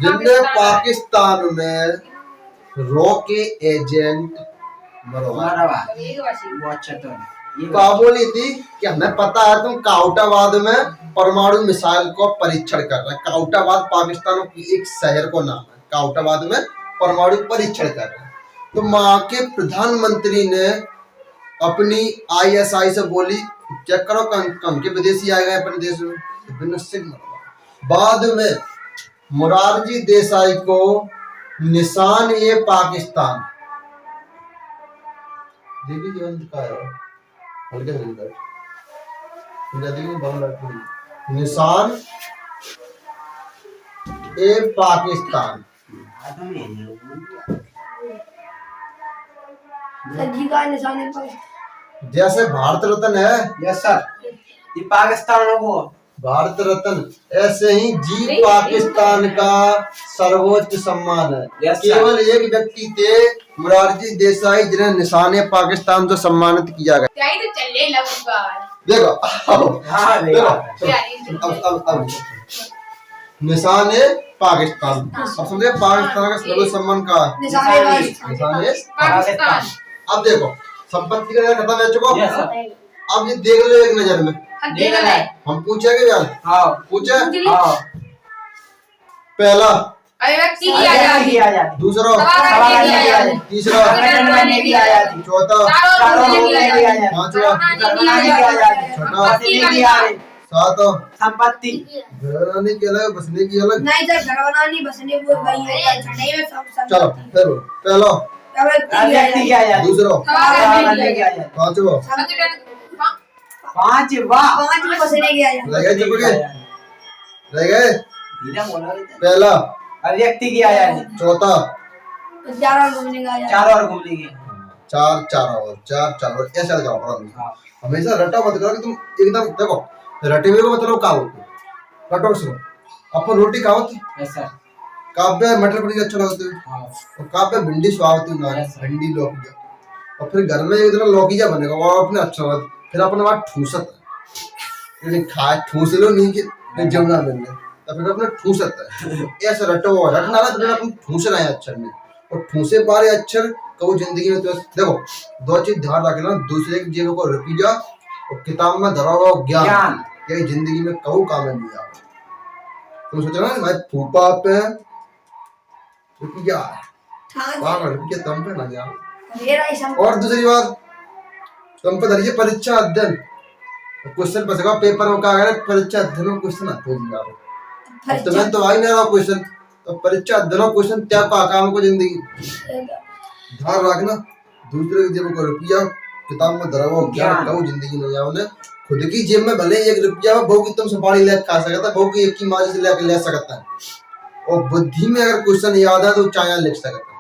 A: जिनने पाकिस्तान में रॉ के एजेंट मरवा
B: वो अच्छा तो है। ये
A: कहा बोली थी कि हमें पता है तुम काउटाबाद में परमाणु मिसाइल को परीक्षण कर रहे हैं। काउटाबाद पाकिस्तान की एक शहर को नाम है, काउटाबाद में परमाणु परीक्षण कर रहे हैं। तो वहां के प्रधानमंत्री ने अपनी ISI से बोली चेक करो कम के विदेशी आ गए अपने देश में। बाद में मोरारजी देसाई को निशान ए पाकिस्तान, निशान ए पाकिस्तान
C: जी का निशान है पर
A: जैसे भारत रत्न है,
B: यस सर। ये पाकिस्तान को
A: भारत रत्न, ऐसे ही जी पाकिस्तान का सर्वोच्च सम्मान है।
B: Yes, sir.
A: केवल एक व्यक्ति थे मोरारजी देसाई जिन्हें निशान पाकिस्तान से सम्मानित किया गया।
C: तो चले लगूंगा
A: देखो अब निशान पाकिस्तान, अब समझे पाकिस्तान का सर्वोच्च सम्मान का निशान
B: पाकिस्तान।
A: अब देखो संपत्ति का खत्म हो चुका।
B: Yes, sir.
A: अब ये देख लो एक नजर में, हम पूछेंगे यार, पूछे पहला, दूसरा, तीसरा, चौथा, पांचवा, छठा, सातवां।
B: संपत्ति
A: घर बनाने की अलग, बसने की अलग।
C: नहीं सर, घर बनाने बसने वो वही है, छठे में सब
A: चलो फिर पहला, दूसरा, पांचवा,
C: पांच में बसने की आया
A: रह गए चिपके, रह गए पहला,
B: व्यक्ति की आया है,
A: चौथा,
C: 4 और घूमने का आया
B: 4 और घूमने की,
A: चार और ऐसा लगाओ। हमेशा रटा मत करो कि तुम एकदम देखो रटे हुए को मतलब क्या होते रटो सुनो अपन रोटी खाओ तो
B: यस सर।
A: काव्य मटर पनीर अच्छा लगते हैं
B: हाँ
A: और काव्य भिंडी स्वाद होती है
B: Yes, sir.
A: भिंडी लौकी और फिर घर में एक दिन लौकी बनेगा वो अपने अच्छा लगा फिर अपन वहाँ ठूसत है नहीं खाए ठूस लो नहीं कि जमना बन गया तो फिर अपने ठूसत है ऐसा रटो रटना ना तो फिर अपन ठूस रहे हैं अक्षर में और ठूसे पारे अक्षर कबो जिंदगी में तो देखो दो चीज ध्यान रखना दूसरे के जीवन को रुपया और किताब में धरा हुआ ज्ञान
B: ज्ञान।
A: ये जिंदगी में कबू काम में नहीं आवे तुम सोचो ना भाई फूफा पे रुपया
C: हाँ
A: वहां का रुपया तुम पे ना जाओ
C: मेरा ही सम
A: और दूसरी बात तुम पे धरिए परीक्षा अध्ययन क्वेश्चन बचेगा पेपर में कहा परीक्षा अध्ययन में क्वेश्चन आते हैं यार अब तुम्हें तो आ ही नहीं रहा क्वेश्चन तो परीक्षा अध्ययन क्वेश्चन क्या का काम को जिंदगी ध्यान रखना दूसरे के जेब को रुपया किताब में धरा हुआ ज्ञान का जिंदगी में जाओ ने खुद की जेब में भले एक रुपया हो बहु की तुम सुपारी ले खा सकता है बहु की एक की माजी से लेकर ले सकता है और बुद्धि में अगर क्वेश्चन याद है तो चाया लिख सकता है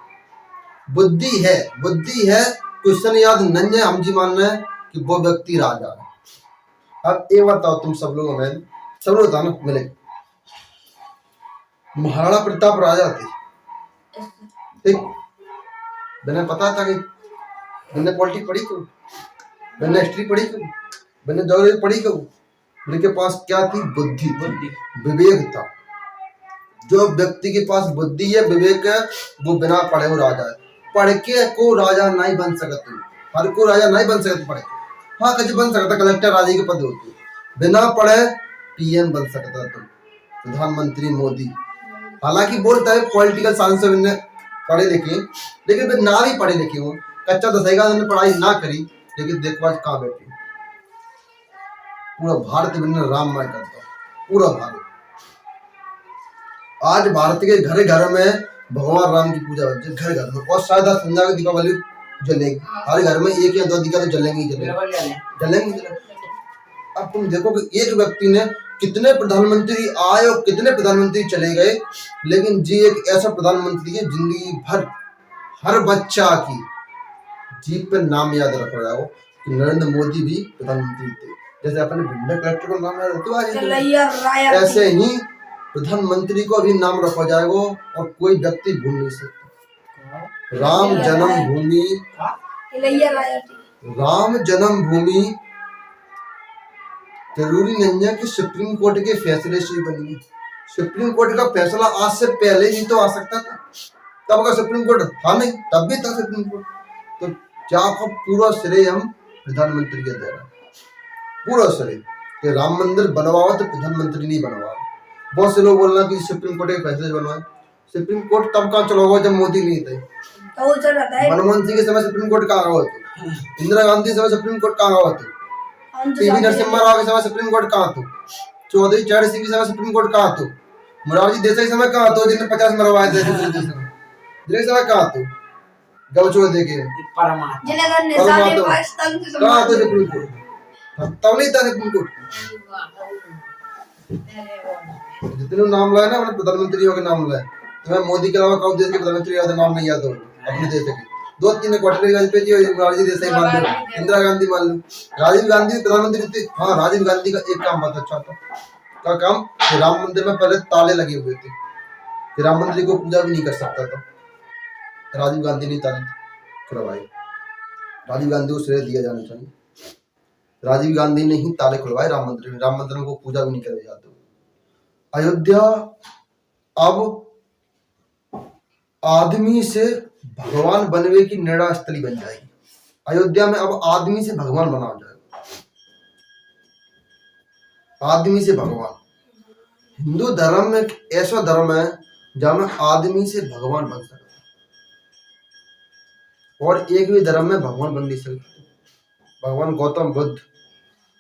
A: बुद्धि है क्वेश्चन याद नहीं है हम जी मानना है कि वो व्यक्ति राजा है अब ये बताओ तुम सब लोगों में सब लोग बताओ ना मिले महाराणा प्रताप राजा थे ठीक मैंने पता था कि मैंने पॉलिटिक्स पढ़ी क्यों मैंने हिस्ट्री पढ़ी क्यों मैंने ज्योग्राफी पढ़ी क्यों मेरे पास क्या थी बुद्धि विवेक था जो व्यक्ति के पास बुद्धि है विवेक है वो बिना पढ़े हुए राजा है पढ़ के को राजा नहीं बन सकते हर को राजा नहीं बन सकते पढ़े हाँ कभी बन सकता कलेक्टर राजा के पद होते बिना पढ़े पीएम बन सकता तुम प्रधानमंत्री मोदी हालांकि बोलता है पॉलिटिकल साइंस में पढ़े लिखे लेकिन फिर ना भी पढ़े लिखे हो कच्चा दसेगा उन्होंने पढ़ाई ना करी लेकिन देखो आज कहाँ बैठे पूरा भारत बिना राम माय करता पूरा भारत आज भारत के घर घर में भगवान राम की पूजा होती है घर घर में और शायद आज संध्या की दीपावली जलेगी हर घर में एक या दो दिखा तो जलेंगे ही जलेंगे अब तुम देखो कि एक व्यक्ति ने कितने प्रधानमंत्री आए और कितने प्रधानमंत्री चले गए लेकिन जी एक ऐसा प्रधानमंत्री है जिंदगी भर हर बच्चा की जीप पे नाम याद रख रहा हो कि नरेंद्र मोदी भी प्रधानमंत्री थे जैसे अपने भिंडा कलेक्टर को नाम याद रखते ऐसे ही प्रधानमंत्री को भी नाम रखा जाएगा और कोई व्यक्ति भूल नहीं सकता राम जन्मभूमि जरूरी नहीं है कि सुप्रीम कोर्ट के फैसले से ही बनी है सुप्रीम कोर्ट का फैसला आज से पहले भी तो आ सकता था तब का सुप्रीम कोर्ट था नहीं तब भी था सुप्रीम कोर्ट तो क्या का पूरा श्रेय हम प्रधानमंत्री के दे रहे पूरा श्रेय कि राम मंदिर बनवाओ तो प्रधानमंत्री नहीं बनवाओ बहुत से लोग बोलना कि सुप्रीम कोर्ट के फैसले बनवाए सुप्रीम कोर्ट तब कहाँ चला हुआ जब मोदी नहीं थे मनमोहन सिंह के समय सुप्रीम कोर्ट कहाँ हुआ था इंदिरा गांधी समय सुप्रीम कोर्ट कहाँ हुआ था पीवी नरसिम्हा राव के समय सुप्रीम कोर्ट कहाँ था चौधरी चरण सिंह के समय सुप्रीम कोर्ट कहाँ था मोरारजी देसाई के समय कहाँ था जिन्हें 50 मरवाए थे जिनके समय कहाँ था गौचो देखे कहाँ था सुप्रीम कोर्ट तब नहीं था सुप्रीम कोर्ट जितने नाम लाए ना अपने प्रधानमंत्रियों के नाम लाए तो मैं मोदी के अलावा कौन देश के प्रधानमंत्री याद नाम नहीं याद हो अपने देश के दो तीन क्वार्टर वाजपेयी जी मोरारजी देसाई मान लो इंदिरा गांधी मान लो राजीव गांधी प्रधानमंत्री थे हाँ राजीव गांधी का एक काम बहुत अच्छा था क्या काम कि राम मंदिर में पहले ताले लगे हुए थे कि राम मंदिर को पूजा भी नहीं कर सकता था राजीव गांधी ने ताले खुलवाए राजीव गांधी को श्रेय दिया जाना चाहिए राजीव गांधी ने ही ताले खुलवाए राम मंदिर को पूजा भी नहीं करे जाते अयोध्या अब आदमी से भगवान बनने की निर्णय स्थली बन जाएगी अयोध्या में अब आदमी से भगवान बना जाएगा आदमी से भगवान हिंदू धर्म में ऐसा धर्म है जहां में आदमी से भगवान बन सकता है और एक भी धर्म में भगवान बन नहीं सकते भगवान गौतम बुद्ध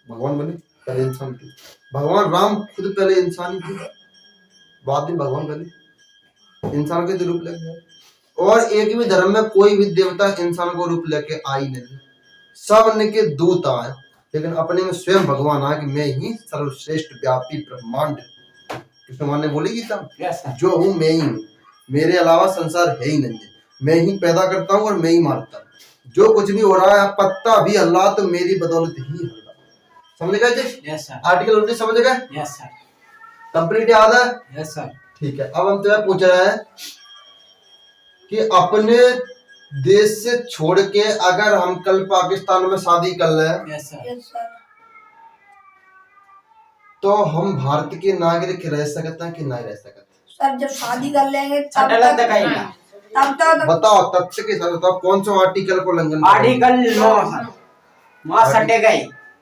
A: भगवान बने पहले इंसान थे भगवान राम खुद पहले इंसान ही थे बाद में भगवान बने इंसान के रूप लेके और एक भी धर्म में कोई भी देवता इंसान को रूप लेके आई नहीं सब के दूत आए लेकिन अपने में स्वयं भगवान आए कि मैं ही सर्वश्रेष्ठ व्यापी ब्रह्मांड कृष्ण भगवान ने बोली गीता जो हूँ मैं ही हूँ मेरे अलावा संसार है ही नहीं है मैं ही पैदा करता हूँ और मैं ही मारता हूँ जो कुछ भी हो रहा है पत्ता भी अल्लाह तो मेरी बदौलत ही हल रहा है। समझ गए जी?
B: Yes sir.
A: आर्टिकल 19 समझ गए?
B: Yes sir.
A: कंप्लीट याद है?
B: Yes sir.
A: ठीक है, अब हम तुम्हें पूछ रहे हैं कि अपने देश से छोड़ के अगर हम कल पाकिस्तान में शादी कर लें
B: यस सर।
C: Yes sir.
A: तो हम भारत के नागरिक रह सकते हैं कि नहीं रह सकते?
C: सर जब शादी कर लेंगे तब
B: सेटल
C: तक
B: कहेगा।
C: तब तक
A: बताओ तथ्य के साथ बताओ कौन सा आर्टिकल को उल्लंघन करेंगे?
B: आर्टिकल 9 सर, वहाँ सटे गए।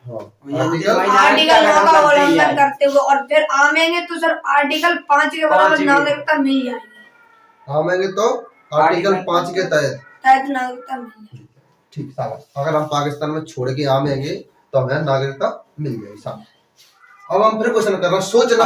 A: हाँ, आर्टिकल
C: आर्टिकल 9 का उल्लंघन करते हुए और फिर आमेंगे तो सर आर्टिकल 5 के बराबर
B: 5 के।
C: नागरिकता मिल जाएगी।
A: आमेंगे तो आर्टिकल 5 के तहत
C: तहत नागरिकता मिल जाएगी।
A: ठीक साहब, अगर हम पाकिस्तान में छोड़ के आमेंगे तो हमें नागरिकता मिल जाएगी साहब। अब हम फिर क्वेश्चन कर रहे हैं, सोचना